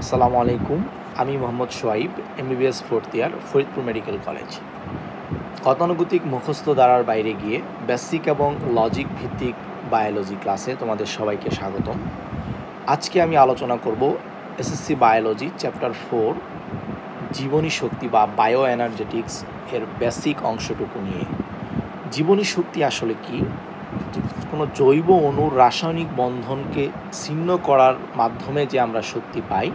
আসসালামু আলাইকুম। আমি Mohammad Shoaib, MBBS fourth year, Faridpur medical college. গতানুগতিক মুখস্থ দ্বারার বাইরে গিয়ে বেসিক এবং লজিক ভিত্তিক বায়োলজি ক্লাসে তোমাদের সবাইকে স্বাগতম। আজকে আমি আলোচনা করব এসএসসি বায়োলজি চ্যাপ্টার 4 জীবনী শক্তি বা বায়ো এনার্জেটিক্স এর বেসিক অংশটুকু নিয়ে। জীবনী শক্তি আসলে কি? কোনো জৈব অণুর রাসায়নিক বন্ধনকে ছিন্ন করার মাধ্যমে যে আমরা শক্তি পাই,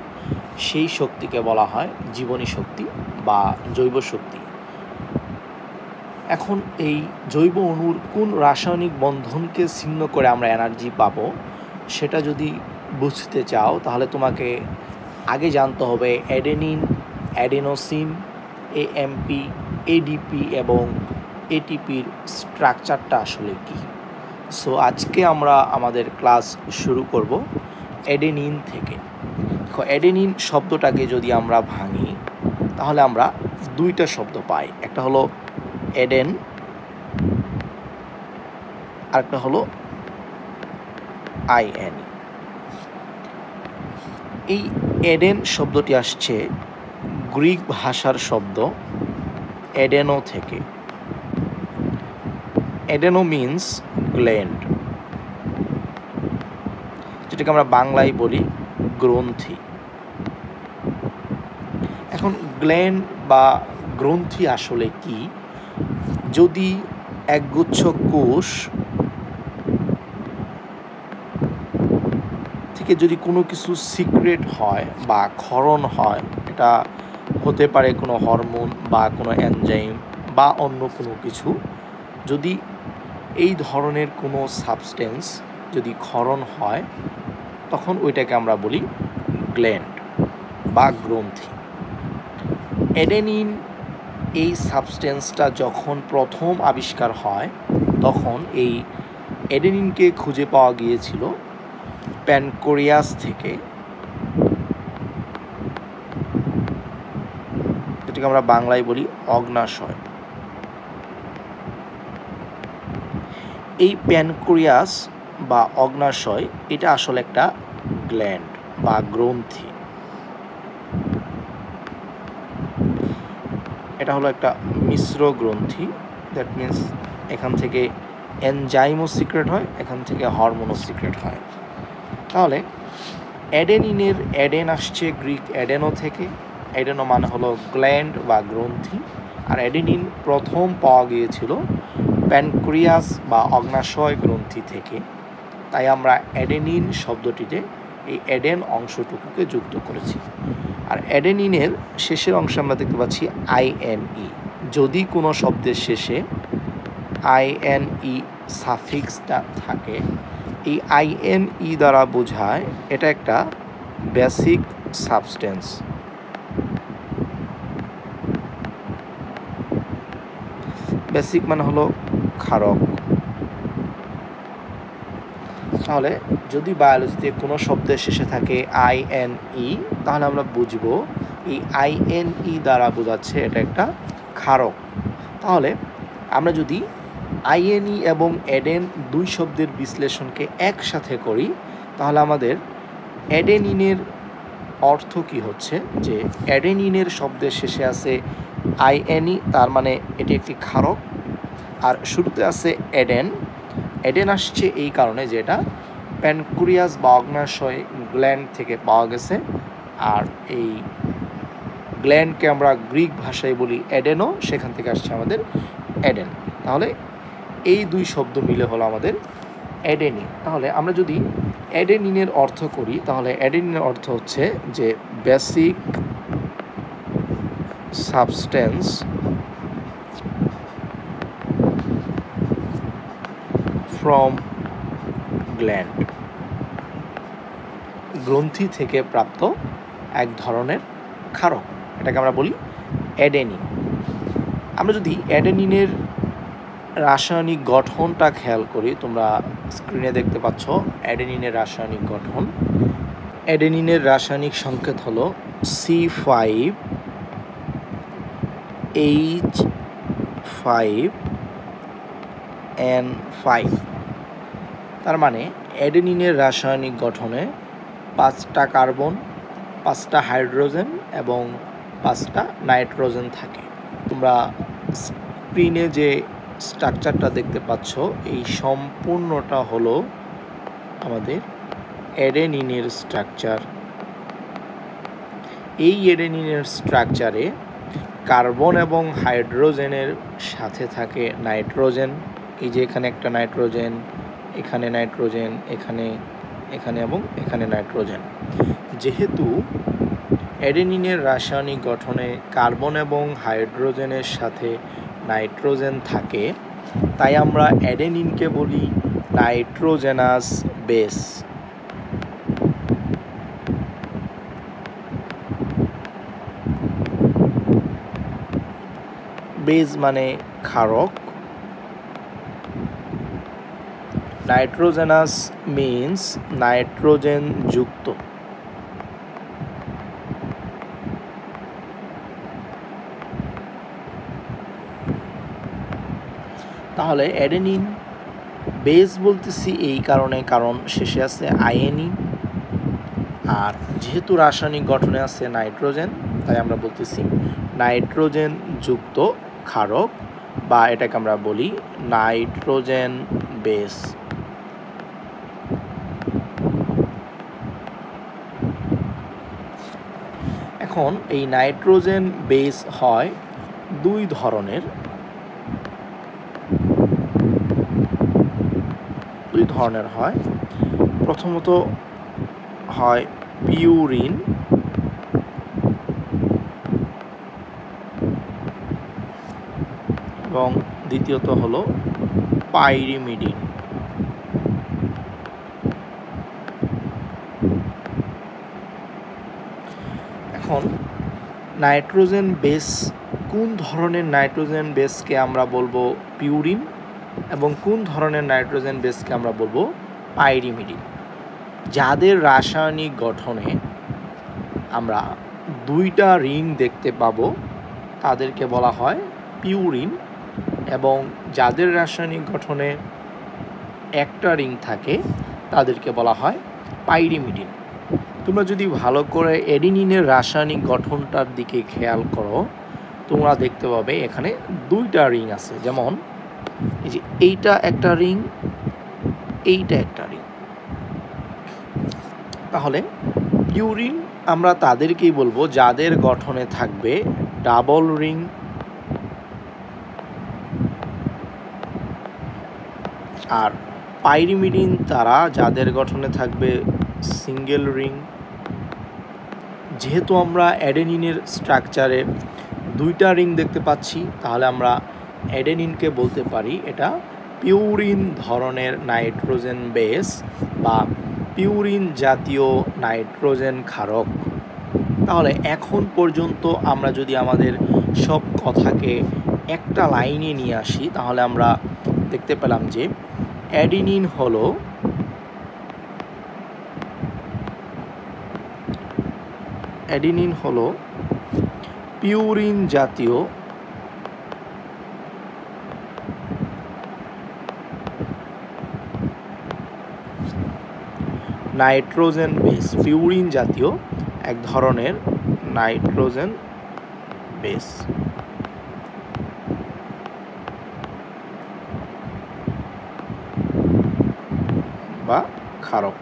সেই শক্তিকে বলা হয় জীবনী শক্তি বা জৈব শক্তি। এখন এই জৈব অণুর কোন রাসায়নিক বন্ধনকে ছিন্ন করে আমরা এনার্জি পাবো, সেটা যদি বুঝতে চাও তাহলে তোমাকে আগে জানতে হবে অ্যাডেনিন, অ্যাডেনোসিন, এএমপি, এডিপি এবং এটিপির স্ট্রাকচারটা আসলে কী। সো আজকে আমরা আমাদের ক্লাস শুরু করব অ্যাডেনিন থেকে। দেখো, অ্যাডেনিন শব্দটাকে যদি আমরা ভাঙি তাহলে আমরা দুইটা শব্দ পাই, একটা হলো অ্যাডেন আর একটা হলো আইএন। এই অ্যাডেন শব্দটি আসছে গ্রিক ভাষার শব্দ অ্যাডেনো থেকে। অ্যাডেনো মিন্স গ্ল্যান্ড, যেটাকে আমরা বাংলায় বলি গ্রন্থি। এখন গ্ল্যান্ড বা গ্রন্থি আসলে কি? যদি একগুচ্ছ কোষ থেকে যদি কোনো কিছু সিক্রেট হয় বা ক্ষরণ হয়, এটা হতে পারে কোনো হরমোন বা কোনো এনজাইম বা অন্য কোনো কিছু, যদি এই ধরনের কোনো সাবস্টেন্স যদি ক্ষরণ হয় তখন ওইটাকে আমরা বলি গ্ল্যান্ড বা গ্রন্থি। অ্যাডেনিন এই সাবস্টেন্সটা যখন প্রথম আবিষ্কার হয় তখন এই অ্যাডেনিনকে খুঁজে পাওয়া গিয়েছিল প্যানক্রিয়াস থেকে, যেটাকে আমরা বাংলায় বলি অগ্নাশয়। এই প্যানক্রিয়াস বা অগ্নাশয় এটা আসলে একটা গ্ল্যান্ড বা গ্রন্থি। এটা হলো একটা মিশ্র গ্রন্থি। দ্যাট মিন্স এখান থেকে এনজাইমও সিক্রেট হয়, এখান থেকে হরমোনও সিক্রেট হয়। তাহলে অ্যাডেনিনের অ্যাডেন আসছে গ্রিক অ্যাডেনো থেকে। অ্যাডেনো মানে হলো গ্ল্যান্ড বা গ্রন্থি, আর অ্যাডেনিন প্রথম পাওয়া গিয়েছিল প্যানক্রিয়াস বা অগ্নাশয় গ্রন্থি থেকে। তাই আমরা অ্যাডেনিন শব্দটিতে এই অ্যাডেন অংশটুকুকে যুক্ত করেছি। আর অ্যাডেনিনের শেষের অংশে আমরা দেখতে পাচ্ছি আইএনই। যদি কোনো শব্দের শেষে আইএনই সাফিক্সটা থাকে, এই আইএনই দ্বারা বোঝায় এটা একটা বেসিক সাবস্টেন্স। বেসিক মানে হলো ক্ষারক। তাহলে যদি বায়োলজিতে কোনো শব্দের শেষে থাকে আইএনই, তাহলে আমরা বুঝবো এই আইএনই দ্বারা বোঝাচ্ছে এটা একটা ক্ষারক। তাহলে আমরা যদি আইএনই এবং অ্যাডেন দুই শব্দের বিশ্লেষণকে একসাথে করি তাহলে আমাদের অ্যাডেনিনের অর্থ কি হচ্ছে, যে অ্যাডেনিনের শব্দের শেষে আছে আইএনই, তার মানে এটি একটি ক্ষারক। আর শুরুতে আছে অ্যাডেন। অ্যাডেন আসছে এই কারণে যে এটা প্যানক্রিয়াস বা অগ্নাশয় গ্ল্যান্ড থেকে পাওয়া গেছে, আর এই গ্ল্যান্ডকে আমরা গ্রিক ভাষায় বলি অ্যাডেনো, সেখান থেকে আসছে আমাদের অ্যাডেন। তাহলে এই দুই শব্দ মিলে হলো আমাদের অ্যাডেনিন। তাহলে আমরা যদি অ্যাডেনিনের অর্থ করি তাহলে অ্যাডেনিনের অর্থ হচ্ছে যে বেসিক সাবস্টেন্স ফ্রম গ্ল্যান্ড, গ্রন্থি থেকে প্রাপ্ত এক ধরনের ক্ষারক, এটাকে আমরা বলি অ্যাডেনিন। আমরা যদি অ্যাডেনিনের রাসায়নিক গঠনটা খেয়াল করি, তোমরা স্ক্রিনে দেখতে পাচ্ছ অ্যাডেনিনের রাসায়নিক গঠন। অ্যাডেনিনের রাসায়নিক সংকেত হলো C5H5N5। তার মানে অ্যাডেনিনের রাসায়নিক গঠনে 5টা কার্বন, 5টা হাইড্রোজেন এবং 5টা নাইট্রোজেন থাকে। তোমরা স্ক্রিনে যে স্ট্রাকচারটা দেখতে পাচ্ছ এই সম্পূর্ণটা হলো আমাদের অ্যাডেনিনের স্ট্রাকচার। এই অ্যাডেনিনের স্ট্রাকচারে কার্বন এবং হাইড্রোজেনের সাথে থাকে নাইট্রোজেন। এই যে এখানে একটা নাইট্রোজেন, এখানে নাইট্রোজেন, এখানে এবং এখানে নাইট্রোজেন। যেহেতু অ্যাডেনিনের রাসায়নিক গঠনে কার্বন এবং হাইড্রোজেনের সাথে নাইট্রোজেন থাকে, তাই আমরা অ্যাডেনিনকে বলি নাইট্রোজেনাস বেস। বেস মানে ক্ষারক। নাইট্রোজেনাস মিন্স নাইট্রোজেন যুক্ত। তাহলে অ্যাডেনিন বেস বলতেছি এই কারণে, কারণ শেষে আছে আইএনই, আর যেহেতু রাসায়নিক গঠনে আছে নাইট্রোজেন, তাই আমরা বলতেছি নাইট্রোজেন যুক্ত ক্ষারক, বা এটাকে আমরা বলি নাইট্রোজেন বেস। এখন এই নাইট্রোজেন বেস হয় দুই ধরনের। হয় প্রথমত হয় পিউরিন, এবং দ্বিতীয়ত হলো পাইরিমিডিন। এখন নাইট্রোজেন বেস, কোন ধরনের নাইট্রোজেন বেসকে আমরা বলবো পিউরিন, এবং কোন ধরনের নাইট্রোজেন বেসকে আমরা বলবো পাইরিমিডিন। যাদের রাসায়নিক গঠনে আমরা দুইটা রিং দেখতে পাবো তাদেরকে বলা হয় পিউরিন, এবং যাদের রাসায়নিক গঠনে একটা রিং থাকে তাদেরকে বলা হয় পাইরিমিডিন। তোমরা যদি ভালো করে অ্যাডেনিনের রাসায়নিক গঠনটার দিকে খেয়াল করো, তোমরা দেখতে পাবে এখানে দুইটা রিং আছে। যেমন এই যে এইটা একটা রিং, এইটা একটা রিং। তাহলে পিউরিন আমরা তাদেরকেই বলবো যাদের গঠনে থাকবে ডাবল রিং, আর পাইরিমিডিন তারা যাদের গঠনে থাকবে সিঙ্গেল রিং। যেহেতু আমরা অ্যাডেনিনের স্ট্রাকচারে দুইটা রিং দেখতে পাচ্ছি, তাহলে আমরা অ্যাডেনিনকে বলতে পারি এটা পিউরিন ধরনের নাইট্রোজেন বেস বা পিউরিন জাতীয় নাইট্রোজেন ক্ষারক। তাহলে এখন পর্যন্ত আমরা যদি আমাদের সব কথাকে একটা লাইনে নিয়ে আসি, তাহলে আমরা দেখতে পেলাম যে অ্যাডেনিন হলো পিউরিন জাতীয় নাইট্রোজেন বেস, পিউরিন জাতীয় এক ধরনের নাইট্রোজেন বেস বা ক্ষারক।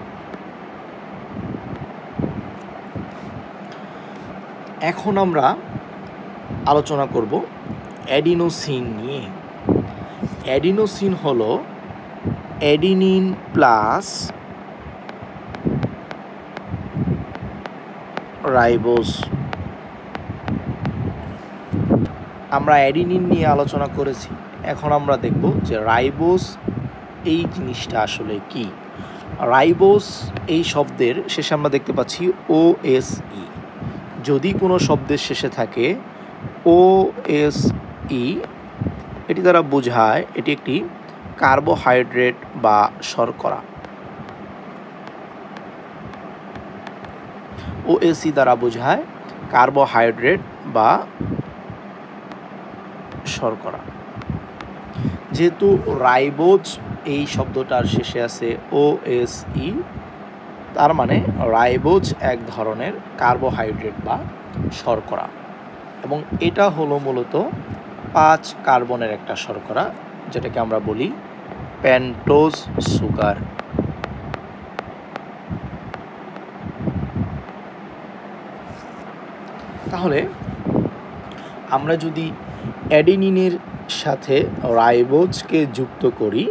এখন আমরা আলোচনা করব অ্যাডিনোসিন নিয়ে। অ্যাডিনোসিন হলো অ্যাডিনিন প্লাস রাইবোজ। আমরা অ্যাডিনিন নিয়ে আলোচনা করেছি, এখন আমরা দেখব যে রাইবোজ এই জিনিসটা আসলে কি। রাইবোজ এই শব্দের শেষে আমরা দেখতে পাচ্ছি OSE। যদি কোনো শব্দের শেষে থাকে OSE, এটি দ্বারা বোঝায় এটি একটি কার্বোহাইড্রেট বা শর্করা। OSE দ্বারা বোঝায় কার্বোহাইড্রেট বা শর্করা। যেহেতু রাইবোজ এই শব্দটার শেষে আছে OSE, তার মানে রাইবোজ এক ধরনের কার্বোহাইড্রেট বা শর্করা, এবং এটা হলো মূলত 5 কার্বনের একটা শর্করা, যেটাকে আমরা বলি পেন্টোজ সুগার। তাহলে আমরা যদি অ্যাডেনিনের সাথে রাইবোজকে যুক্ত করি,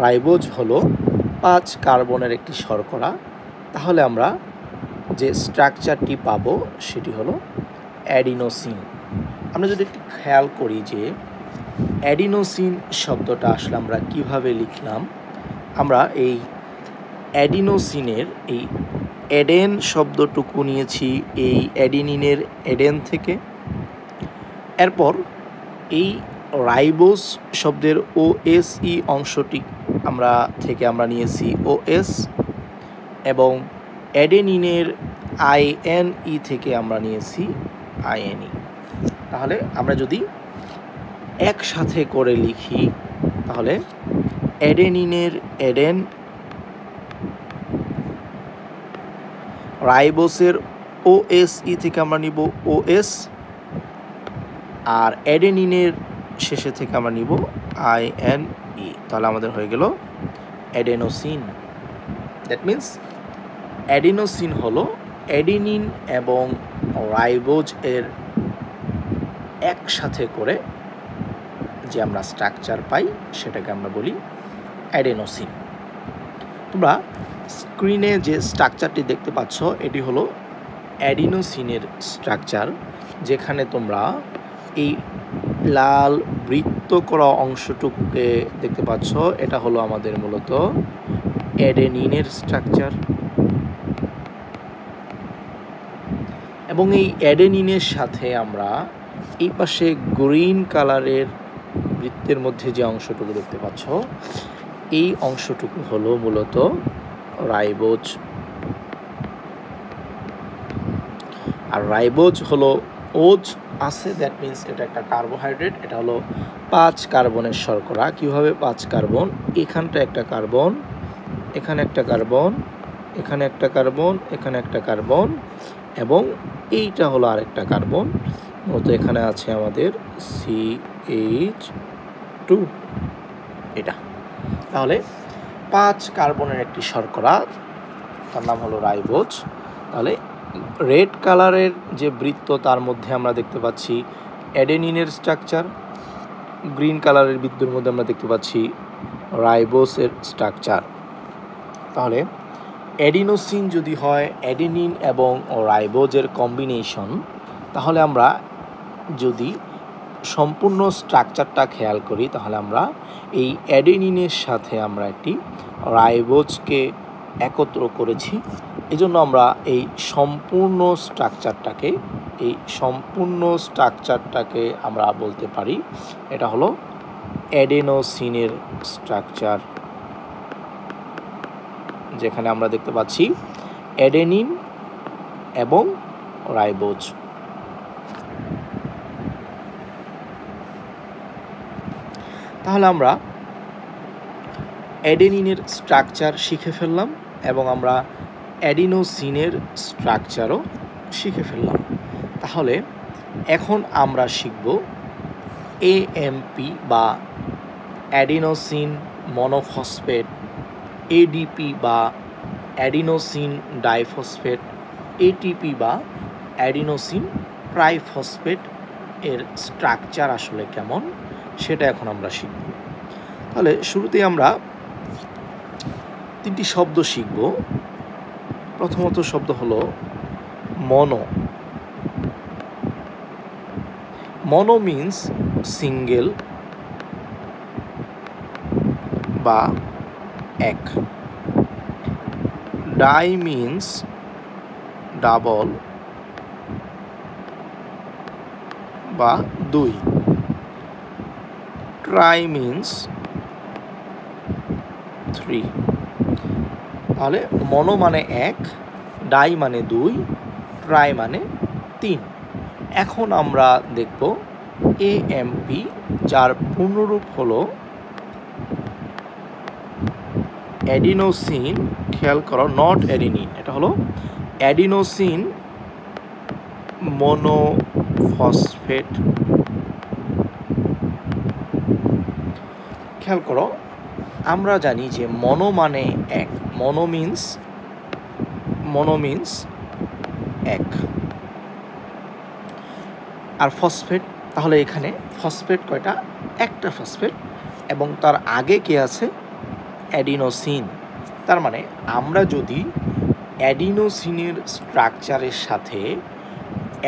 রাইবোজ হলো 5 কার্বনের একটি শর্করা, তাহলে আমরা যে স্ট্রাকচারটি পাবো সেটি হলো অ্যাডিনোসিন। আমরা যদি একটু খেয়াল করি যে অ্যাডিনোসিন শব্দটা আসলে আমরা কিভাবে লিখলাম, আমরা এই অ্যাডিনোসিনের এই এডেন শব্দটুকু নিয়েছি এই অ্যাডিনিনের এডেন থেকে। এরপর এই রাইবোজ শব্দের OSE অংশটি আমরা নিয়েছি OS, এবং অ্যাডেনিনের INE থেকে আমরা নিয়েছি INE। তাহলে আমরা যদি একসাথে করে লিখি, তাহলে অ্যাডেনিনের এডেন, রাইবোসের OSE থেকে আমরা নিব OS, আর অ্যাডেনিনের শেষে থেকে আমরা নিব INE। তাহলে আমাদের হয়ে গেল অ্যাডেনোসিন। দ্যাট মিন্স অ্যাডিনোসিন হলো অ্যাডেনিন এবং রাইবোজ এর একসাথে করে যে আমরা স্ট্রাকচার পাই সেটাকে আমরা বলি অ্যাডেনোসিন। তোমরা স্ক্রিনে যে স্ট্রাকচারটি দেখতে পাচ্ছ এটি হলো অ্যাডিনোসিনের স্ট্রাকচার, যেখানে তোমরা এই লাল বৃত্ত করা অংশটুকুকে দেখতে পাচ্ছ, এটা হলো আমাদের মূলত অ্যাডেনিনের স্ট্রাকচার। এবং এই অ্যাডেনিনের সাথে আমরা এই পাশে গ্রিন কালারের বৃত্তের মধ্যে যে অংশটুকু দেখতে পাচ্ছ, এই অংশটুকু হলো মূলত রাইবোজ। আর রাইবোজ হলো ওজ আছে, দ্যাট মিন্স এটা একটা কার্বোহাইড্রেট। এটা হলো 5 কার্বনের শর্করা। কিভাবে 5 কার্বন? এখানটা একটা কার্বন, এখানে একটা কার্বন, এখানে একটা কার্বন, এখানে একটা কার্বন, এবং এইটা হলো আরেকটা কার্বন। মূলত এখানে আছে আমাদের CH2, এটা। তাহলে 5 কার্বনের একটি শর্করা, তার নাম হলো রাইবোজ। তাহলে রেড কালারের যে বৃত্ত তার মধ্যে আমরা দেখতে পাচ্ছি অ্যাডেনিনের স্ট্রাকচার, গ্রিন কালারের বৃত্তের মধ্যে আমরা দেখতে পাচ্ছি রাইবোসের স্ট্রাকচার। তাহলে অ্যাডিনোসিন যদি হয় অ্যাডেনিন এবং রাইবোজের কম্বিনেশন, তাহলে আমরা যদি সম্পূর্ণ স্ট্রাকচারটা খেয়াল করি, তাহলে আমরা এই অ্যাডেনিনের সাথে আমরা একটি রাইবোজকে একত্র করেছি। এজন্য আমরা এই সম্পূর্ণ স্ট্রাকচারটাকে আমরা বলতে পারি এটা হলো অ্যাডেনোসিনের স্ট্রাকচার, যেখানে আমরা দেখতে পাচ্ছি অ্যাডেনিন এবং রাইবোজ। তাহলে আমরা অ্যাডেনিনের স্ট্রাকচার শিখে ফেললাম এবং আমরা অ্যাডিনোসিনের স্ট্রাকচারও শিখে ফেললাম। তাহলে এখন আমরা শিখব AMP বা অ্যাডিনোসিন মনোফসফেট, ADP বা অ্যাডিনোসিন ডাইফসফেট, ATP বা অ্যাডিনোসিন ট্রাইফসফেট এর স্ট্রাকচার আসলে কেমন সেটা এখন আমরা শিখব। তাহলে শুরুতেই আমরা 3টি শব্দ শিখব। প্রথমত শব্দ হলো মনো। মনো মিন্স সিঙ্গেল বা এক। ডাই মিন্স ডাবল বা 2। Try means 3। তাহলে মনো মানে 1, ডাই মানে 2, ট্রাই মানে 3। এখন আমরা দেখব AMP, যার পূর্ণরূপ হলো অ্যাডিনোসিন, খেয়াল করো, নট অ্যাডিনিন, এটা হলো অ্যাডিনোসিন মনোফসফেট। খেয়াল করো, আমরা জানি যে মনো মানে এক, মনো মিন্স এক, আর ফসফেট, তাহলে এখানে ফসফেট কয়টা? একটা ফসফেট, এবং তার আগে কে আছে? অ্যাডিনোসিন। তার মানে আমরা যদি অ্যাডিনোসিনের স্ট্রাকচারের সাথে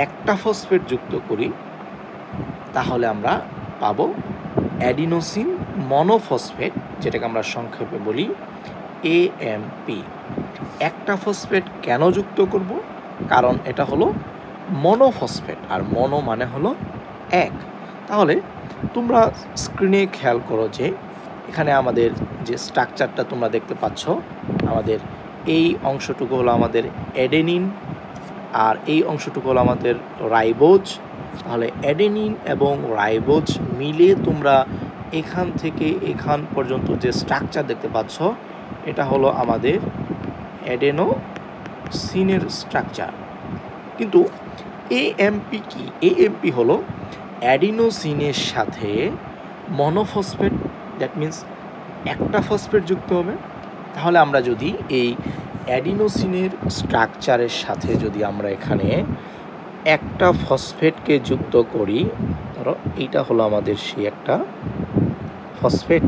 একটা ফসফেট যুক্ত করি তাহলে আমরা পাবো অ্যাডিনোসিন মনোফসফেট, যেটাকে আমরা সংক্ষেপে বলি AMP। একটা ফসফেট কেন যুক্ত করব? কারণ এটা হলো মনোফসফেট, আর মনো মানে হলো এক। তাহলে তোমরা স্ক্রিনে খেয়াল করো যে এখানে আমাদের যে স্ট্রাকচারটা তোমরা দেখতে পাচ্ছ, আমাদের এই অংশটুকু হলো আমাদের অ্যাডেনিন, আর এই অংশটুকু হলো আমাদের রাইবোজ। তাহলে অ্যাডেনিন এবং রাইবোজ মিলে তোমরা এখান থেকে এখান পর্যন্ত যে স্ট্রাকচার দেখতে পাচ্ছ, এটা হলো আমাদের অ্যাডেনোসিনের স্ট্রাকচার। কিন্তু AMP কি? AMP হলো অ্যাডিনোসিনের সাথে মনোফসফেট, দ্যাট মিন্স একটা ফসফেট যুক্ত হবে। তাহলে আমরা যদি এই অ্যাডিনোসিনের স্ট্রাকচারের সাথে যদি আমরা এখানে একটা ফসফেটকে যুক্ত করি, ধরো এইটা হলো আমাদের সেই একটা ফসফেট,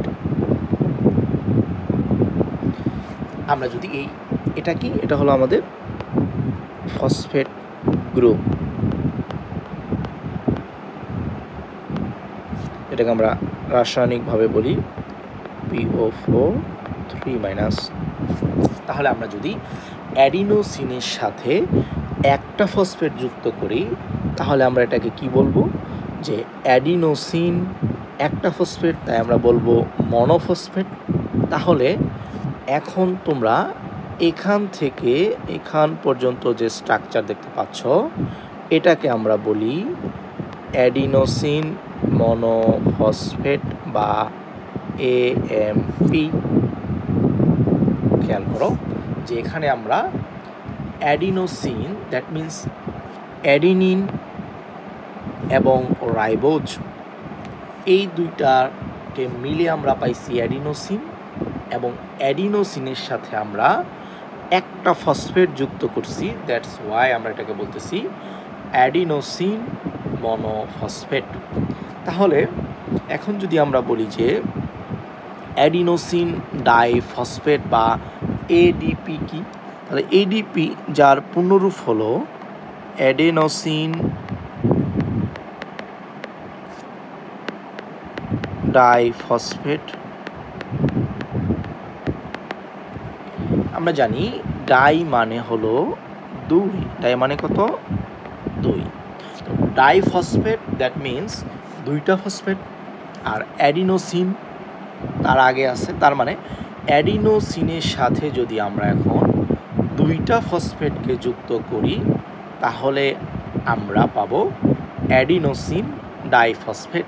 আমরা যদি এটা কি? এটা হলো আমাদের ফসফেট গ্রুপ, এটাকে আমরা রাসায়নিকভাবে বলি PO4 3-। তাহলে আমরা যদি অ্যাডিনোসিনের সাথে একটা ফসফেট যুক্ত করি তাহলে আমরা এটাকে কি বলবো? যে অ্যাডিনোসিন একটা ফসফেট, তাই আমরা বলবো মনোফসফেট। তাহলে এখন তোমরা এখান থেকে এখান পর্যন্ত যে স্ট্রাকচার দেখতে পাচ্ছ, এটাকে আমরা বলি অ্যাডিনোসিন মনোফসফেট বা AMP। খেয়াল করো যে এখানে আমরা অ্যাডিনোসিন, দ্যাট মিন্স অ্যাডিনিন এবং রাইবোজ, এই দুইটাকে মিলে আমরা পাইছি অ্যাডিনোসিন, এবং অ্যাডিনোসিনের সাথে আমরা একটা ফসফেট যুক্ত করছি, দ্যাটস ওয়াই আমরা এটাকে বলতেছি অ্যাডিনোসিন মনোফসফেট। তাহলে এখন যদি আমরা বলি যে অ্যাডিনোসিন ডাইফসফেট বা ADP কি, তাহলে ADP যার পূর্ণরূপ হলো অ্যাডেনোসিন ডাইফসফেট। আমরা জানি ডাই মানে হলো দুই, ডাই মানে কত? দুই। ডাইফসফেট দ্যাট মিন্স দুইটা ফসফেট, আর অ্যাডিনোসিন তার আগে আছে, তার মানে অ্যাডিনোসিনের সাথে যদি আমরা এখন দুইটা ফসফেটকে যুক্ত করি তাহলে আমরা পাবো অ্যাডিনোসিন ডাইফসফেট।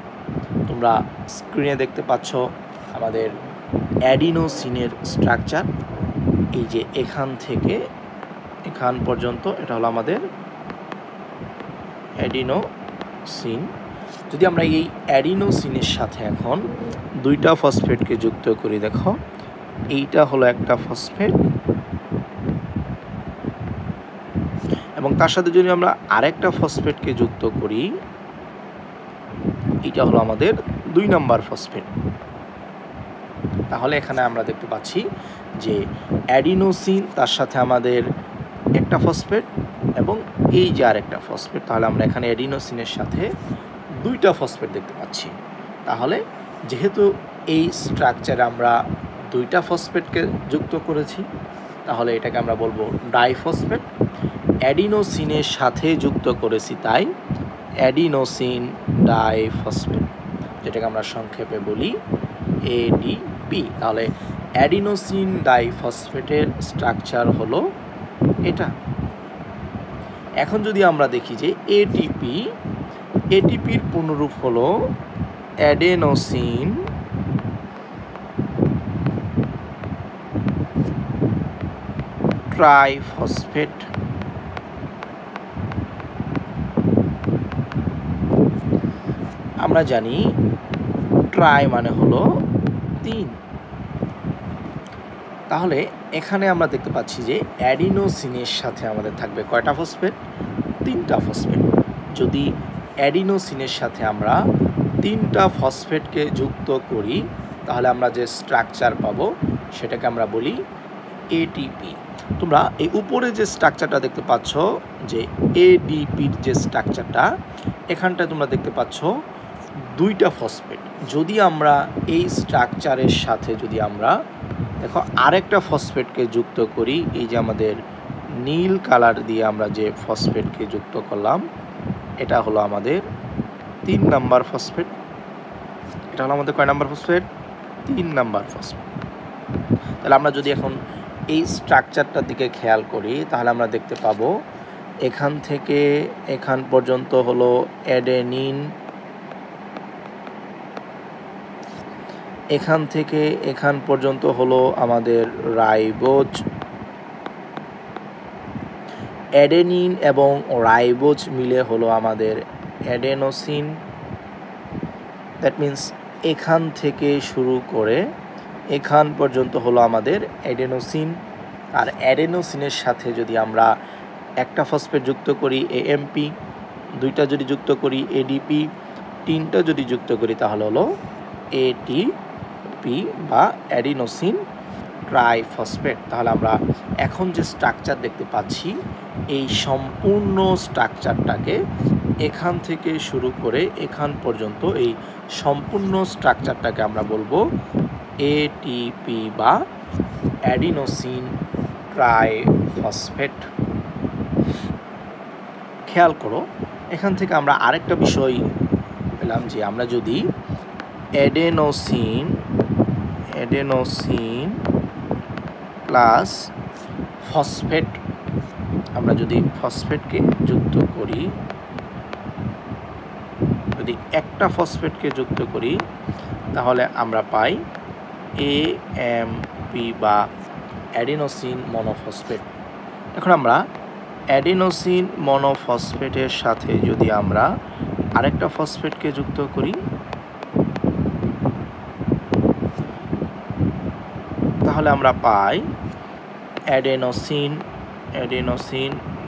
তোমরা স্ক্রিনে দেখতে পাচ্ছ আমাদের অ্যাডিনোসিনের স্ট্রাকচার, এই যে এখান থেকে এখান পর্যন্ত এটা হলো আমাদের অ্যাডিনোসিন। যদি আমরা এই অ্যাডিনোসিনের সাথে এখন দুইটা ফসফেটকে যুক্ত করি, দেখো এইটা হলো একটা ফসফেট, এবং তার সাথে যদি আমরা আরেকটা ফসফেটকে যুক্ত করি, এটা হলো আমাদের 2 নম্বর ফসফেট। তাহলে এখানে আমরা দেখতে পাচ্ছি যে অ্যাডিনোসিন, তার সাথে আমাদের একটা ফসফেট এবং এই যে আরেকটা ফসফেট, তাহলে আমরা এখানে অ্যাডিনোসিনের সাথে দুইটা ফসফেট দেখতে পাচ্ছি। তাহলে যেহেতু এই স্ট্রাকচারে আমরা দুইটা ফসফেটকে যুক্ত করেছি, তাহলে এটাকে আমরা বলবো ডাইফসফেট। অ্যাডিনোসিনের সাথে যুক্ত করেছি তাই অ্যাডিনোসিন ডাইফসফেট, যেটাকে আমরা সংক্ষেপে বলি ADP। তাহলে অ্যাডিনোসিন ডাইফসফেটের স্ট্রাকচার হলো এটা। এখন যদি আমরা দেখি যে ATPর পূর্ণরূপ হলো অ্যাডেনোসিন ট্রাইফসফেট। আমরা জানি ট্রাই মানে হলো 3, তাহলে এখানে আমরা দেখতে পাচ্ছি যে অ্যাডিনোসিনের সাথে আমাদের থাকবে কয়টা ফসফেট? 3টা ফসফেট। যদি অ্যাডিনোসিনের সাথে আমরা 3টা ফসফেটকে যুক্ত করি তাহলে আমরা যে স্ট্রাকচার পাবো সেটাকে আমরা বলি এটিপি। তোমরা এই উপরে যে স্ট্রাকচারটা দেখতে পাচ্ছ যে এডিপির যে স্ট্রাকচারটা, এখানটায় তোমরা দেখতে পাচ্ছ 2টা ফসফেট। যদি আমরা এই স্ট্রাকচারের সাথে যদি আমরা দেখো আরেকটা ফসফেটকে যুক্ত করি, এই যে আমাদের নীল কালার দিয়ে আমরা যে ফসফেটকে যুক্ত করলাম, এটা হলো আমাদের 3 নাম্বার ফসফেট। এটা হলো আমাদের কয় নাম্বার ফসফেট? 3 number phosphate. তাহলে আমরা যদি এখন এই স্ট্রাকচারটার দিকে খেয়াল করি তাহলে আমরা দেখতে পাবো এখান থেকে এখান পর্যন্ত হলো অ্যাডেনিন, এখান থেকে এখান পর্যন্ত হলো আমাদের রাইবোজ। অ্যাডেনিন এবং রাইবোজ মিলে হলো আমাদের অ্যাডেনোসিন। দ্যাট মিন্স এখান থেকে শুরু করে এখান পর্যন্ত হলো আমাদের অ্যাডেনোসিন। আর অ্যাডেনোসিনের সাথে যদি আমরা একটা ফসফেট যুক্ত করি এএমপি, 2টা যদি যুক্ত করি এডিপি, 3টা যদি যুক্ত করি তাহলে হলো এটিপি বা অ্যাডিনোসিন ট্রাইফসফেট। তাহলে আমরা এখন যে স্ট্রাকচার দেখতে পাচ্ছি এই সম্পূর্ণ স্ট্রাকচারটাকে এখান থেকে শুরু করে এখান পর্যন্ত এই সম্পূর্ণ স্ট্রাকচারটাকে আমরা বলবো এটিপি বা অ্যাডিনোসিন ট্রাইফসফেট। খেয়াল করো এখান থেকে আমরা আরেকটা বিষয় পেলাম যে আমরা যদি অ্যাডেনোসিন প্লাস ফসফেট, আমরা যদি ফসফেটকে যুক্ত করি, যদি একটা ফসফেটকে যুক্ত করি তাহলে আমরা পাই এএমপি বা অ্যাডিনোসিন মনোফসফেট। এখন আমরা অ্যাডিনোসিন মনোফসফেটের সাথে যদি আমরা আরেকটা ফসফেটকে যুক্ত করি তাহলে আমরা পাই অ্যাডেনোসিন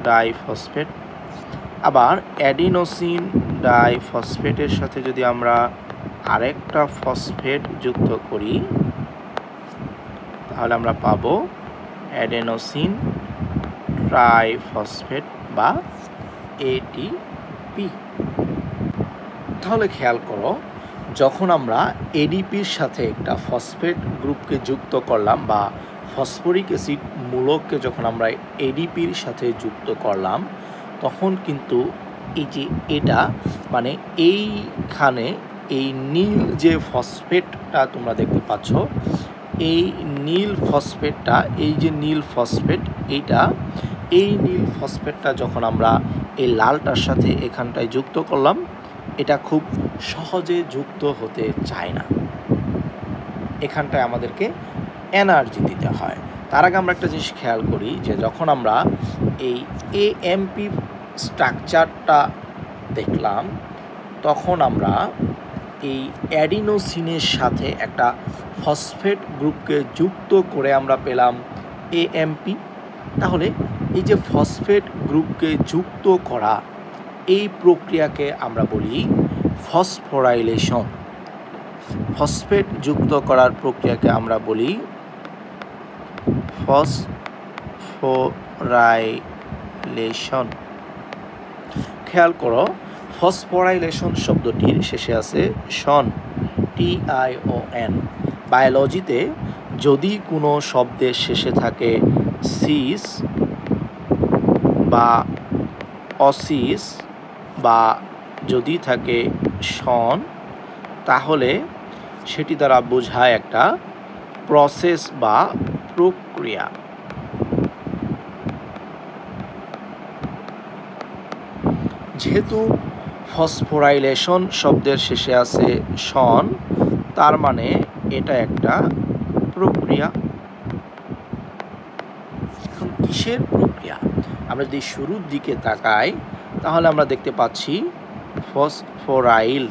ডাইফসফেট। আবার অ্যাডিনোসিন ডাইফসফেটের সাথে যদি আমরা আরেকটা ফসফেট যুক্ত করি তাহলে আমরা পাবো অ্যাডেনোসিন ট্রাইফসফেট বা এটিপি। তাহলে খেয়াল করো যখন আমরা এডিপির সাথে একটা ফসফেট গ্রুপকে যুক্ত করলাম বা ফসফরিক অ্যাসিড মূলককে যখন আমরা এডিপির সাথে যুক্ত করলাম তখন কিন্তু এই যে এটা মানে এইখানে এই নীল যে ফসফেটটা তোমরা দেখতে পাচ্ছ, এই নীল ফসফেটটা, এই যে নীল ফসফেট, এই নীল ফসফেটটা যখন আমরা এই লালটার সাথে এখানটায় যুক্ত করলাম এটা খুব সহজে যুক্ত হতে চায় না, এখানটায় আমাদেরকে এনার্জি দিতে হয়। তার আগে আমরা একটা জিনিস খেয়াল করি যে যখন আমরা এই এএমপি স্ট্রাকচারটা দেখলাম তখন আমরা এই অ্যাডিনোসিনের সাথে একটা ফসফেট গ্রুপকে যুক্ত করে আমরা পেলাম এএমপি। তাহলে এই যে ফসফেট গ্রুপকে যুক্ত করা এই প্রক্রিয়াকে আমরা বলি ফসফোরাইলেশন। ফসফেট যুক্ত করার প্রক্রিয়াকে আমরা বলি ফসফোরাইলেশন। খেয়াল করো ফসফোরাইলেশন শব্দটির শেষে আছে শন, TION। বায়োলজিতে যদি কোনো শব্দের শেষে থাকে সিস বা অসিস বা যদি থাকে শন তাহলে সেটি দ্বারা বোঝায় একটা প্রসেস বা প্রক্রিয়া। যেহেতু ফসফোরাইলেশন শব্দের শেষে আছে শন তার মানে এটা একটা প্রক্রিয়া। এখন কিসের কিসের প্রক্রিয়া? আমরা যদি শুরুর দিকে তাকাই তাহলে আমরা দেখতে পাচ্ছি ফসফোরাইল।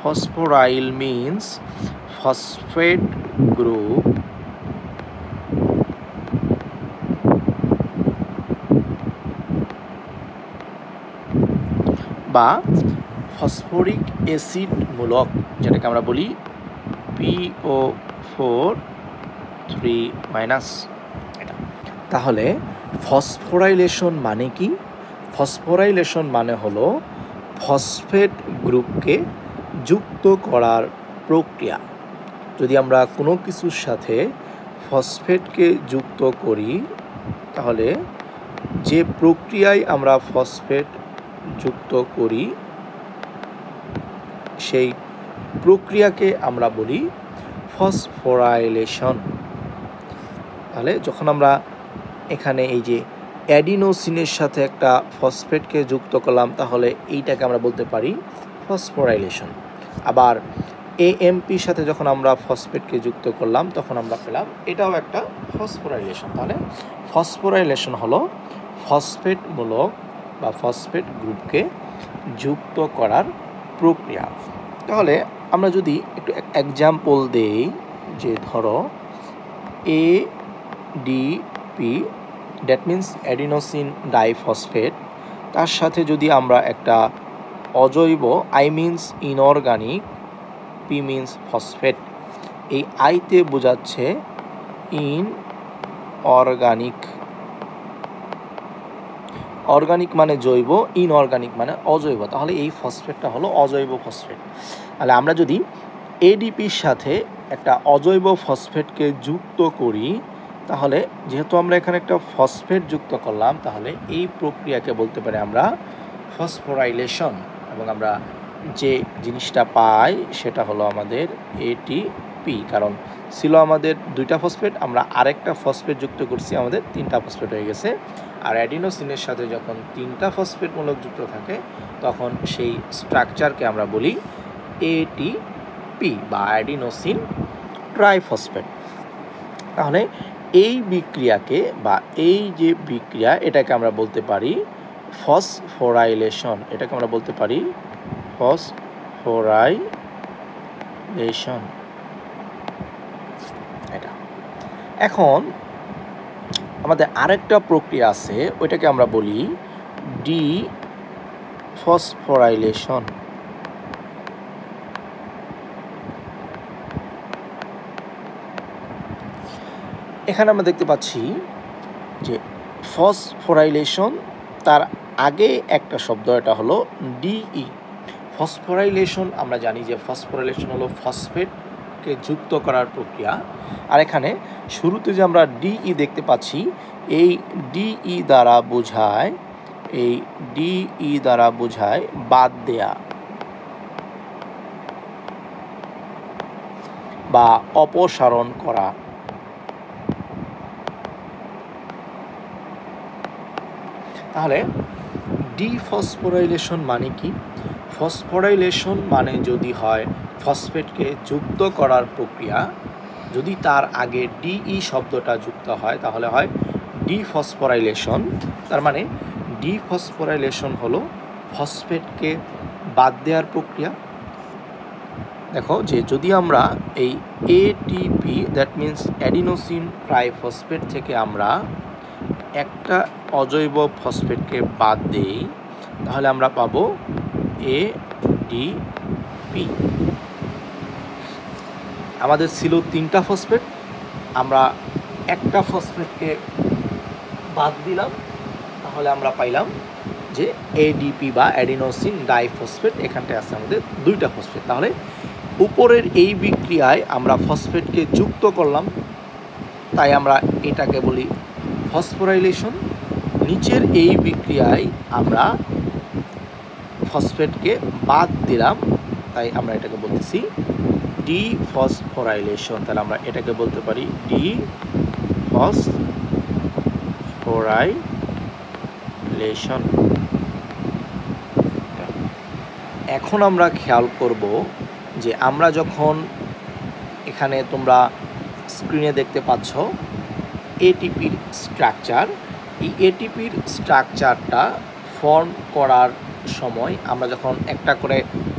ফসফোরাইল মিন্স ফসফেট গ্রুপ বা ফসফরিক অ্যাসিড মূলক, যেটাকে আমরা বলি PO4 3-। এটা তাহলে ফসফোরাইলেশন মানে কি? ফসফোরাইলেশন মানে হলো ফসফেট গ্রুপকে যুক্ত করার প্রক্রিয়া। যদি আমরা কোনো কিছুর সাথে ফসফেটকে যুক্ত করি তাহলে যে প্রক্রিয়ায় আমরা ফসফেট যুক্ত করি সেই প্রক্রিয়াকে আমরা বলি ফসফোরাইলেশন। তাহলে যখন আমরা এখানে এই যে অ্যাডিনোসিনের সাথে একটা ফসফেটকে যুক্ত করলাম তাহলে এইটাকে আমরা বলতে পারি ফসফোরাইলেশন। আবার এএমপির সাথে যখন আমরা ফসফেটকে যুক্ত করলাম তখন আমরা পেলাম এটাও একটা ফসফোরাইলেশন। তাহলে ফসফোরাইলেশন হলো ফসফেট মূলক বা ফসফেট গ্রুপকে যুক্ত করার প্রক্রিয়া। তাহলে আমরা যদি একটু এক্সাম্পল দেই, যে ধরো ADP, that means adenosine diphosphate, তার সাথে যদি আমরা একটা অজৈব I means inorganic, P means phosphate, এই আইতে বোঝাচ্ছে ইনঅর্গানিক, অর্গানিক মানে জৈব, ইনঅর্গানিক মানে অজৈব, তাহলে এই ফসফেটটা হলো অজৈব ফসফেট। তাহলে আমরা যদি এডিপির সাথে একটা অজৈব ফসফেটকে যুক্ত করি তাহলে যেহেতু আমরা এখানে একটা ফসফেট যুক্ত করলাম তাহলে এই প্রক্রিয়াকে বলতে পারি আমরা ফসফোরাইলেশন। এবং আমরা যে জিনিসটা পাই সেটা হলো আমাদের এটিপি, কারণ ছিল আমাদের 2টা ফসফেট, আমরা আরেকটা ফসফেট যুক্ত করছি, আমাদের 3টা ফসফেট হয়ে গেছে। আর অ্যাডিনোসিনের সাথে যখন 3টা ফসফেট মূলক যুক্ত থাকে তখন সেই স্ট্রাকচারকে আমরা বলি এটিপি বা অ্যাডিনোসিন ট্রাইফসফেট। তাহলে এই বিক্রিয়াকে বা এই যে বিক্রিয়া এটাকে আমরা বলতে পারি ফসফোরাইলেশন। এটাকে আমরা বলতে পারি ফসফোরাইলেশন। এটা এখন আমাদের আরেকটা প্রক্রিয়া আছে, ওইটাকে আমরা বলি ডিফসফোরাইলেশন। এখানে আমরা দেখতে পাচ্ছি যে ফসফোরাইলেশন, তার আগে একটা শব্দ, এটা হলো ডিই। ফসফোরাইলেশন আমরা জানি যে ফসফোরাইলেশন হলো ফসফেটকে যুক্ত করার প্রক্রিয়া। আর এখানে শুরুতে যে আমরা ডিই দেখতে পাচ্ছি, এই ডিই দ্বারা বোঝায় বাদ দেয়া বা অপসারণ করা। তাহলে ডিফসফোরাইলেশন মানে কি? ফসফোরাইলেশন মানে যদি হয় ফসফেটকে যুক্ত করার প্রক্রিয়া, যদি তার আগে ডিই শব্দটা যুক্ত হয় তাহলে হয় ডিফসফোরাইলেশন। তার মানে ডিফসফোরাইলেশন হলো ফসফেটকে বাদ দেওয়ার প্রক্রিয়া। দেখো যে যদি আমরা এই ATP, that means adenosine triphosphate থেকে আমরা একটা অজৈব ফসফেটকে বাদ দেই তাহলে আমরা পাবো এডিপি। আমাদের ছিল 3টা ফসফেট, আমরা একটা ফসফেটকে বাদ দিলাম তাহলে আমরা পাইলাম যে এডিপি বা অ্যাডিনোসিন ডাইফসফেট। এখানটায় আছে আমাদের 2টা ফসফেট। তাহলে উপরের এই বিক্রিয়ায় আমরা ফসফেটকে যুক্ত করলাম, তাই আমরা এটাকে বলি ফসফোরাইলেশন। নিচের এই বিক্রিয়ায় আমরা ফসফেটকে বাদ দিলাম, তাই আমরা এটাকে বলতেছি ডিফসফোরাইলেশন। তাহলে আমরা এটাকে বলতে পারি ডিফসফোরাইলেশন। এখন আমরা খেয়াল করব যে আমরা যখন এখানে তোমরা স্ক্রিনে দেখতে পাচ্ছ এটিপির স্ট্রাকচার, এই এটিপির স্ট্রাকচারটা ফর্ম করার সময় আমরা যখন একটা করে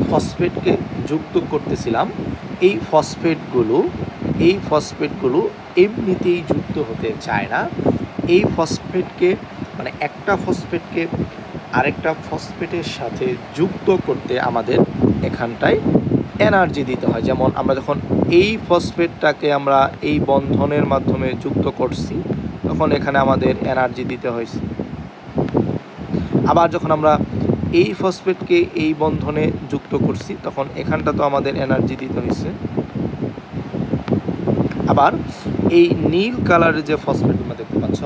ফসফেটকে যুক্ত করতেছিলাম, এই ফসফেটগুলো এমনিতেই যুক্ত হতে চায় না। এই ফসফেটকে মানে একটা ফসফেটকে আরেকটা ফসফেটের সাথে যুক্ত করতে আমাদের এখানটায় এনার্জি দিতে হয়। যেমন আমরা যখন এই ফসফেটটাকে আমরা এই বন্ধনের মাধ্যমে যুক্ত করছি, তখন এখানে আমাদের এনার্জি দিতে হয়েছে। আবার যখন আমরা এই ফসফেটকে এই বন্ধনে যুক্ত করছি, তখন এখানটা তো আমাদের এনার্জি দিতে হয়েছে। আবার এই নীল কালারের যে ফসফেট তোমরা দেখতে পাচ্ছ,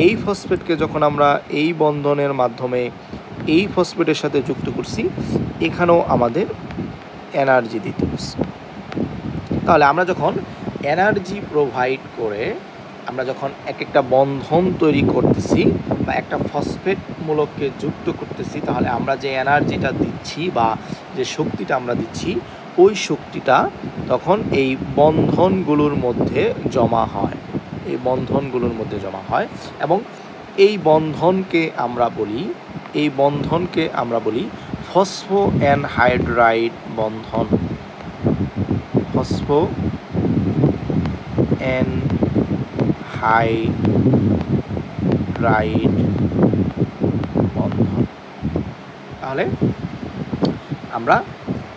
এই ফসফেটকে যখন আমরা এই বন্ধনের মাধ্যমে এই ফসফেটের সাথে যুক্ত করছি, এখানেও আমাদের এনার্জি দিতে হচ্ছে। তাহলে আমরা যখন এনার্জি প্রোভাইড করে আমরা যখন একটা বন্ধন তৈরি করতেছি বা একটা ফসফেট মূলককে যুক্ত করতেছি, তাহলে আমরা যে এনার্জিটা দিচ্ছি বা যে শক্তিটা আমরা দিচ্ছি, ওই শক্তিটা তখন এই বন্ধনগুলোর মধ্যে জমা হয়, এবং এই বন্ধনকে আমরা বলি ফসফো অ্যানহাইড্রাইড বন্ধন। ফসফো অ্যানহাইড্রাইড বন্ধন। তাহলে আমরা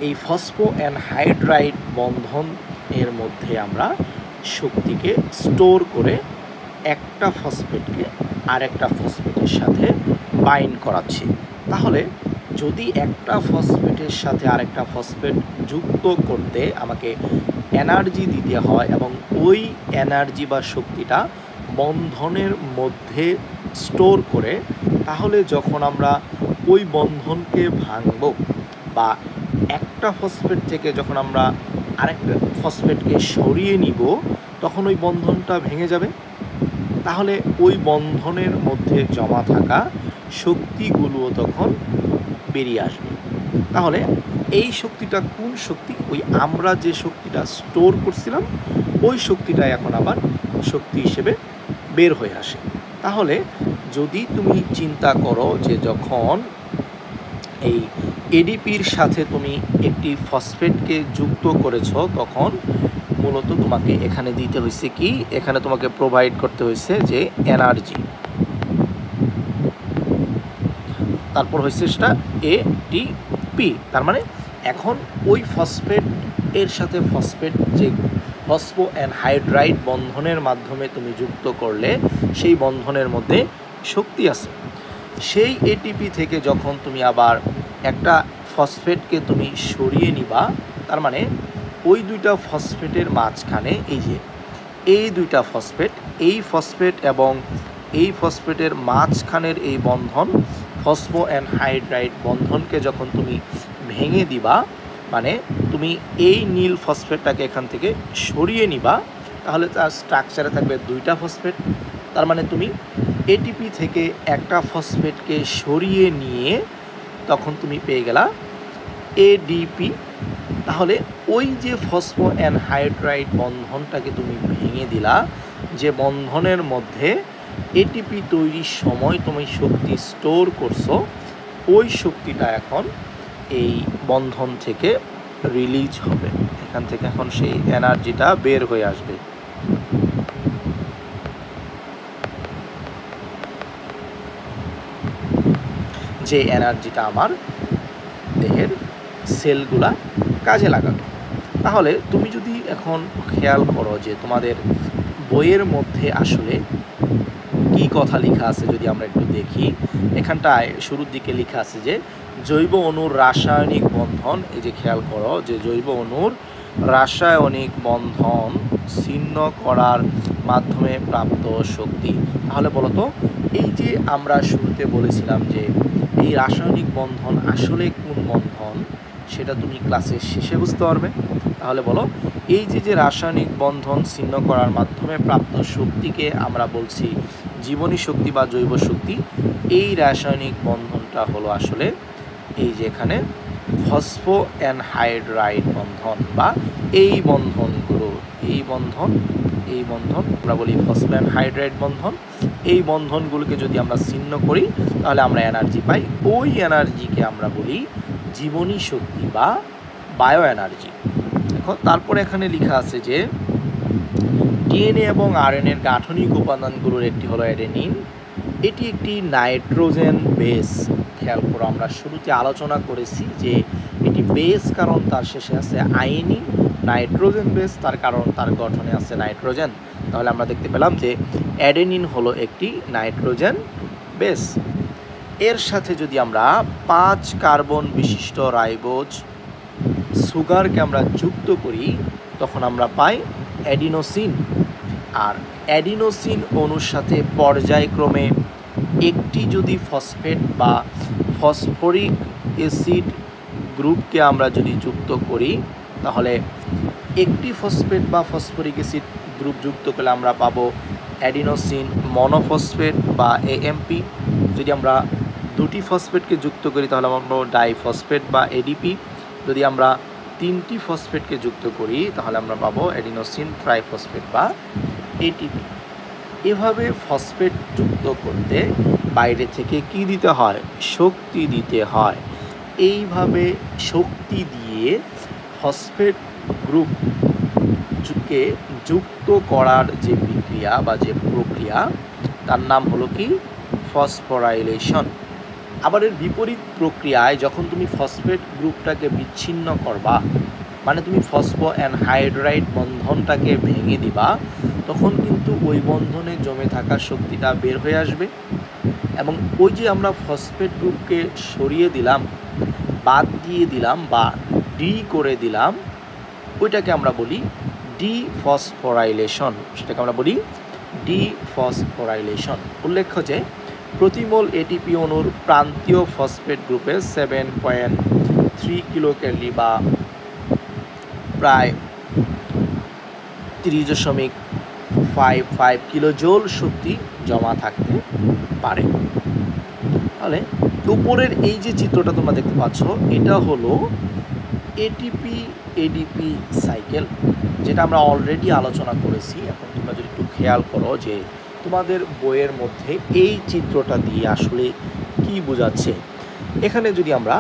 এই ফসফো অ্যানহাইড্রাইড বন্ধন এর মধ্যে আমরা শক্তিকে স্টোর করে একটা ফসফেটকে আরেকটা ফসফেটের সাথে বাইন্ড করাচ্ছি। তাহলে যদি একটা ফসফেটের সাথে আরেকটা ফসফেট যুক্ত করতে আমাকে এনার্জি দিতে হয় এবং ওই এনার্জি বা শক্তিটা বন্ধনের মধ্যে স্টোর করে, তাহলে যখন আমরা ওই বন্ধনকে ভাঙব বা একটা ফসফেট থেকে যখন আমরা আরেকটা ফসফেটকে সরিয়ে নিব, তখন ওই বন্ধনটা ভেঙে যাবে। তাহলে ওই বন্ধনের মধ্যে জমা থাকা শক্তিগুলোও তখন বেরিয়ে আসবে। তাহলে এই শক্তিটা কোন শক্তি? ওই আমরা যে শক্তিটা স্টোর করছিলাম, ওই শক্তিটা এখন আবার শক্তি হিসেবে বের হয়ে আসে। তাহলে যদি তুমি চিন্তা করো যে যখন এই এডিপির সাথে তুমি একটি ফসফেটকে যুক্ত করেছ, তখন মূলত তোমাকে এখানে দিতে হয়েছে কি, এখানে তোমাকে প্রোভাইড করতে হয়েছে যে এনার্জি। তারপর হয়েছে সেটা এটিপি। তার মানে এখন ওই ফসফেট এর সাথে ফসফেট যে ফসফো অ্যানহাইড্রাইড বন্ধনের মাধ্যমে তুমি যুক্ত করলে, সেই বন্ধনের মধ্যে শক্তি আছে। সেই এটিপি থেকে যখন তুমি আবার একটা ফসফেটকে তুমি সরিয়ে নিবা, তার মানে ওই দুইটা ফসফেটের মাঝখানে এই দুইটা ফসফেট এবং এই ফসফেটের মাঝখানের এই বন্ধন ফসফো অ্যানহাইড্রাইড বন্ধনকে যখন তুমি ভেঙে দিবা, মানে তুমি এই নীল ফসফেটটাকে এখান থেকে সরিয়ে নিবা, তাহলে তার স্ট্রাকচারে থাকবে দুইটা ফসফেট। তার মানে তুমি এটিপি থেকে একটা ফসফেটকে সরিয়ে নিয়ে তখন তুমি পেয়ে গেলা এডিপি। তাহলে ওই যে ফসফো অ্যানহাইড্রাইড বন্ধনটাকে তুমি ভেঙে দিলা, যে বন্ধনের মধ্যে এটিপি তৈরির সময় তুমি শক্তি স্টোর করছো, ওই শক্তিটা এখন এই বন্ধন থেকে রিলিজ হবে। এখান থেকে এখন সেই এনার্জিটা বের হয়ে আসবে। যে এনার্জিটা আমার দেহের সেলগুলা কাজে লাগাবে। তাহলে তুমি যদি এখন খেয়াল করো যে তোমাদের বইয়ের মধ্যে আসলে কি কথা লেখা আছে, যদি আমরা একটু দেখি, এখানটায় শুরুর দিকে লেখা আছে যে জৈব অণুর রাসায়নিক বন্ধন। এই যে খেয়াল করো যে জৈব অণুর রাসায়নিক বন্ধন ছিন্ন করার মাধ্যমে প্রাপ্ত শক্তি। তাহলে বলো তো, এই যে আমরা শুরুতে বলেছিলাম যে এই রাসায়নিক বন্ধন আসলে কোন বন্ধন, সেটা তুমি ক্লাসের শেষে বুঝতে পারবে। তাহলে বলো, এই যে রাসায়নিক বন্ধন ছিন্ন করার মাধ্যমে প্রাপ্ত শক্তিকে আমরা বলছি জীবনী শক্তি বা জৈব শক্তি। এই রাসায়নিক বন্ধনটা হলো আসলে এই যে এখানে ফসফো অ্যানহাইড্রাইড বন্ধন বা এই বন্ধনগুলো, এই বন্ধন আমরা বলি ফসফো অ্যানহাইড্রাইড বন্ধন। এই বন্ধনগুলোকে যদি আমরা ছিন্ন করি তাহলে আমরা এনার্জি পাই। ওই এনার্জিকে আমরা বলি জীবনী শক্তি বা বায়ো এনার্জি। দেখো তারপরে এখানে লেখা আছে যে ডিএনএ এবং আরএনএর গাঠনিক উপাদানগুলোর একটি হলো অ্যাডেনিন। এটি একটি নাইট্রোজেন বেস। খেয়াল করো, আমরা শুরুতে আলোচনা করেছি যে এটি বেস কারণ তার শেষে আছে আইনি, নাইট্রোজেন বেস তার কারণ তার গঠনে আছে নাইট্রোজেন। তাহলে আমরা দেখতে পেলাম যে অ্যাডেনিন হলো একটি নাইট্রোজেন বেস। এর সাথে যদি আমরা 5 কার্বন বিশিষ্ট রাইবোজ সুগারকে আমরা যুক্ত করি তখন আমরা পাই অ্যাডিনোসিন। আর অ্যাডিনোসিন অণুর সাথে পর্যায়ক্রমে একটি যদি ফসফেট বা ফসফরিক অ্যাসিড গ্রুপকে আমরা যদি যুক্ত করি তাহলে একটি ফসফেট বা ফসফরিক অ্যাসিড গ্রুপ যুক্ত করলে আমরা পাবো অ্যাডিনোসিন মনোফসফেট বা এএমপি। যদি আমরা দুটি ফসফেটকে যুক্ত করি তাহলে আমরা পাবো ডাইফসফেট বা এডিপি। যদি আমরা 3টি ফসফেটকে যুক্ত করি তাহলে আমরা পাবো অ্যাডিনোসিন ট্রাইফসফেট বা এটিপি। এভাবে ফসফেট যুক্ত করতে বাইরে থেকে কি দিতে হয়? শক্তি দিতে হয়। এইভাবে শক্তি দিয়ে ফসফেট গ্রুপকে যুক্ত করার যে বিক্রিয়া বা যে প্রক্রিয়া তার নাম হলো কি? ফসফোরাইলেশন। আবার এর বিপরীত প্রক্রিয়ায় যখন তুমি ফসফেট গ্রুপটাকে বিচ্ছিন্ন করবা, মানে তুমি ফসফো অ্যানহাইড্রাইড বন্ধনটাকে ভেঙে দিবা, তখন কিন্তু ওই বন্ধনে জমে থাকা শক্তিটা বের হয়ে আসবে এবং ওই যে আমরা ফসফেট গ্রুপকে সরিয়ে দিলাম, বাদ দিয়ে দিলাম বা ডি করে দিলাম, ওইটাকে আমরা বলি ডিফসফোরাইলেশন। সেটাকে আমরা বলি ডিফসফোরাইলেশন। উল্লেখ্য যে প্রতি মোল এটিপি অণুর প্রান্তীয় ফসফেট গ্রুপে 7.3 কিলোক্যালরি বা প্রায় 30.55 কিলোজোল শক্তি জমা থাকতে পারে। তাহলে উপরের এই যে চিত্রটা তোমরা দেখতে পাচ্ছ এটা হলো এটিপি এডিপি সাইকেল, যেটা আমরা অলরেডি আলোচনা করেছি। এখন তোমরা যদি একটু খেয়াল করো যে তোমাদের বইয়ের মধ্যে এই চিত্রটা দিয়ে আসলে কি বোঝাচ্ছে। এখানে যদি আমরা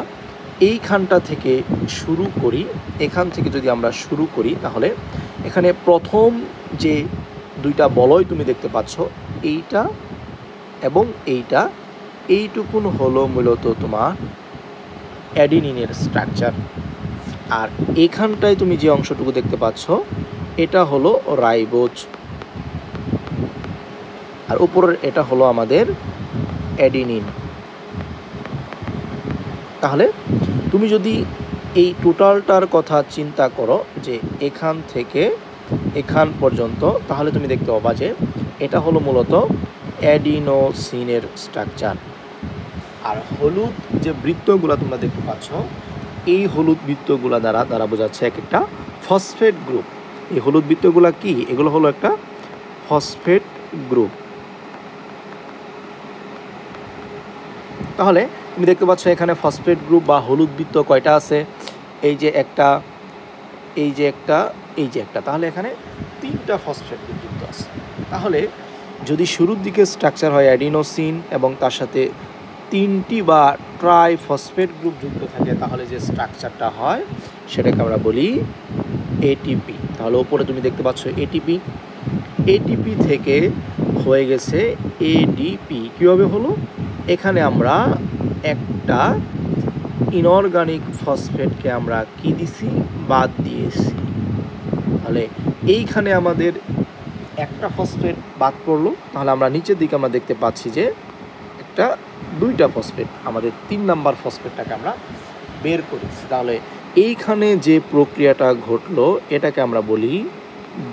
এইখানটা থেকে শুরু করি, এখান থেকে যদি আমরা শুরু করি তাহলে এখানে প্রথম যে দুইটা বলয় তুমি দেখতে পাচ্ছ এইটা এবং এইটা, এইটুকুন হলো মূলত তোমার অ্যাডিনিনের স্ট্রাকচার। আর এখানটায় তুমি যে অংশটুকু দেখতে পাচ্ছ এটা হলো রাইবোজ, আর উপরের এটা হলো আমাদের অ্যাডিনিন। তাহলে তুমি যদি এই টোটালটার কথা চিন্তা করো যে এখান থেকে এখান পর্যন্ত, তাহলে তুমি দেখতে পাবা যে এটা হলো মূলত অ্যাডিনোসিনের স্ট্রাকচার। আর হলুদ যে বৃত্তগুলো তোমরা দেখতে পাচ্ছ এই হলুদ বৃত্তগুলো দ্বারা বোঝাচ্ছে এক একটা ফসফেট গ্রুপ। এই হলুদ বৃত্তগুলো কি? এগুলো হলো একটা ফসফেট গ্রুপ। তাহলে তুমি দেখতে পাচ্ছ এখানে ফসফেট গ্রুপ বা হলুদ বৃত্ত কয়টা আছে? এই যে একটা, এই যে একটা, এই যে একটা। তাহলে এখানে 3টা ফসফেট গ্রুপ যুক্ত আছে। তাহলে যদি শুরুর দিকে স্ট্রাকচার হয় অ্যাডিনোসিন এবং তার সাথে 3টি বা ট্রাইফসফেট গ্রুপ যুক্ত থাকে তাহলে যে স্ট্রাকচারটা হয় সেটাকে আমরা বলি এটিপি। তাহলে উপরে তুমি দেখতে পাচ্ছ এটিপি, এটিপি থেকে হয়ে গেছে এডিপি। কীভাবে হলো? এখানে আমরা একটা ইনঅর্গানিক ফসফেটকে আমরা কি দিছি? বাদ দিয়েছি। তাহলে এইখানে আমাদের একটা ফসফেট বাদ পড়লো, তাহলে আমরা নিচের দিকে আমরা দেখতে পাচ্ছি যে একটা 2টা ফসফেট, আমাদের 3 নাম্বার ফসফেটটাকে আমরা বের করেছি। তাহলে এইখানে যে প্রক্রিয়াটা ঘটলো এটাকে আমরা বলি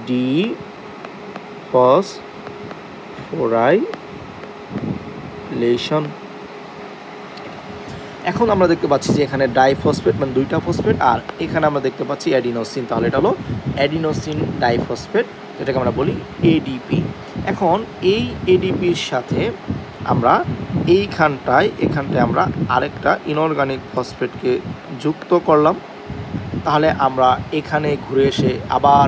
ডিফসফোরাইলেশন। এখন আমরা দেখতে পাচ্ছি যে এখানে ডাইফসফেট মানে 2টা ফসফেট, আর এখানে আমরা দেখতে পাচ্ছি অ্যাডিনোসিন। তাহলে এটা হলো অ্যাডিনোসিন ডাইফসফেট, যেটাকে আমরা বলি এডিপি। এখন এই এডিপির সাথে আমরা এখানটায় আমরা আরেকটা ইনঅর্গানিক ফসফেটকে যুক্ত করলাম। তাহলে আমরা এখানে ঘুরে এসে আবার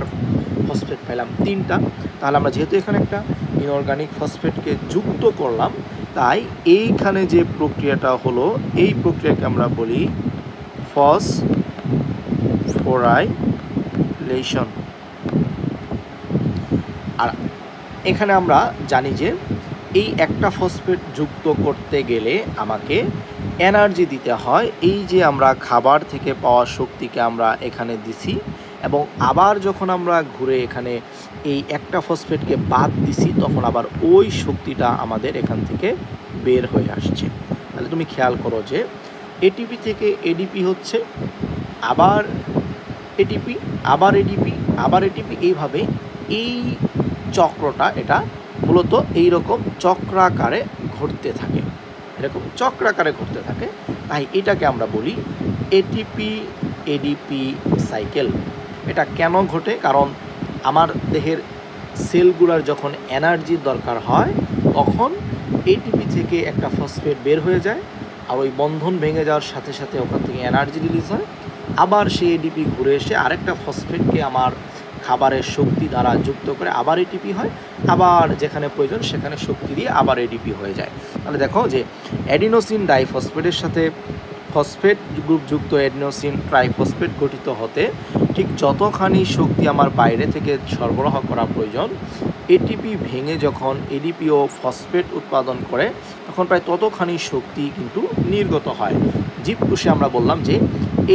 ফসফেট পেলাম 3টা। তাহলে আমরা যেহেতু এখানে একটা ইনঅর্গানিক ফসফেটকে যুক্ত করলাম, তাই এইখানে যে প্রক্রিয়াটা হলো এই প্রক্রিয়াকে আমরা বলি ফসফোরাইলেশন। আর এখানে আমরা জানি যে এই একটা ফসফেট যুক্ত করতে গেলে আমাকে এনার্জি দিতে হয়। এই যে আমরা খাবার থেকে পাওয়া শক্তিকে আমরা এখানে দিছি, এবং আবার যখন আমরা ঘুরে এখানে এই একটা ফসফেটকে বাদ দিছি তখন আবার ওই শক্তিটা আমাদের এখান থেকে বের হয়ে আসছে। তাহলে তুমি খেয়াল করো যে এটিপি থেকে এডিপি হচ্ছে, আবার এটিপি, আবার এডিপি, আবার এটিপি, এইভাবে এই চক্রটা এটা মূলত এইরকম চক্রাকারে ঘটতে থাকে, এরকম চক্রাকারে ঘটতে থাকে। তাই এটাকে আমরা বলি এটিপি এডিপি সাইকেল। এটা কেন ঘটে? কারণ আমার দেহের সেলগুলোর যখন এনার্জির দরকার হয় তখন এটিপি থেকে একটা ফসফেট বের হয়ে যায়, আর ওই বন্ধন ভেঙে যাওয়ার সাথে সাথে ওখান থেকে এনার্জি রিলিজ হয়, আবার সেই এডিপি ঘুরে এসে আরেকটা ফসফেটকে আমার খাবারের শক্তি দ্বারা যুক্ত করে আবার এটিপি হয়, আবার যেখানে প্রয়োজন সেখানে শক্তি দিয়ে আবার এডিপি হয়ে যায়। তাহলে দেখো যে অ্যাডিনোসিন ডাইফসফেটের সাথে ফসফেট গ্রুপযুক্ত অ্যাডিনোসিন ট্রাইফসফেট গঠিত হতে ঠিক যতখানি শক্তি আমার বাইরে থেকে সরবরাহ করা প্রয়োজন, এটিপি ভেঙে যখন এডিপি ও ফসফেট উৎপাদন করে তখন প্রায় ততখানি শক্তি কিন্তু নির্গত হয়। জীবকোষে আমরা বললাম যে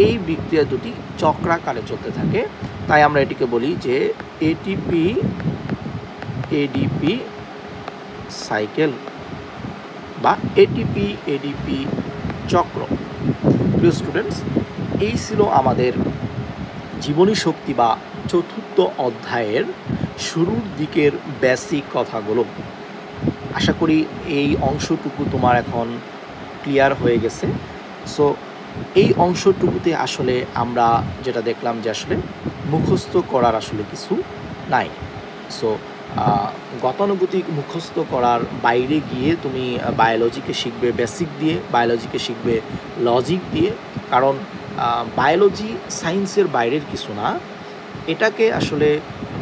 এই বিক্রিয়া দুটি চক্রাকারে চলতে থাকে, তাই আমরা এটিকে বলি যে এটিপি এডিপি সাইকেল বা এটিপি এডিপি চক্র। প্রিয় স্টুডেন্টস, এই ছিল আমাদের জীবনী শক্তি বা চতুর্থ অধ্যায়ের শুরুর দিকের বেসিক কথাগুলো। আশা করি এই অংশটুকু তোমার এখন ক্লিয়ার হয়ে গেছে। সো এই অংশটুকুতে আসলে আমরা যেটা দেখলাম যে আসলে মুখস্থ করার আসলে কিছু নাই। সো গতানুগতিক মুখস্থ করার বাইরে গিয়ে তুমি বায়োলজিকে শিখবে বেসিক দিয়ে, বায়োলজিকে শিখবে লজিক দিয়ে, কারণ বায়োলজি সায়েন্সের বাইরের কিছু না। এটাকে আসলে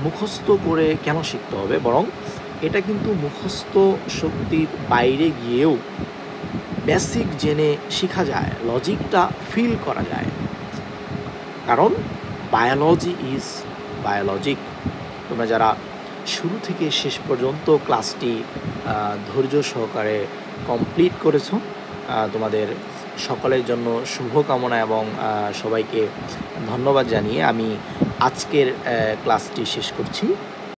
মুখস্থ করে কেন শিখতে হবে, বরং এটা কিন্তু মুখস্থ শক্তির বাইরে গিয়েও বেসিক জেনে শেখা যায়, লজিকটা ফিল করা যায়, কারণ বায়োলজি ইজ বায়োলজিক। তোমরা যারা শুরু থেকে শেষ পর্যন্ত ক্লাসটি ধৈর্য সহকারে কমপ্লিট করেছো, তোমাদের সকলের জন্য শুভকামনা এবং সবাইকে ধন্যবাদ জানিয়ে আমি আজকের ক্লাসটি শেষ করছি।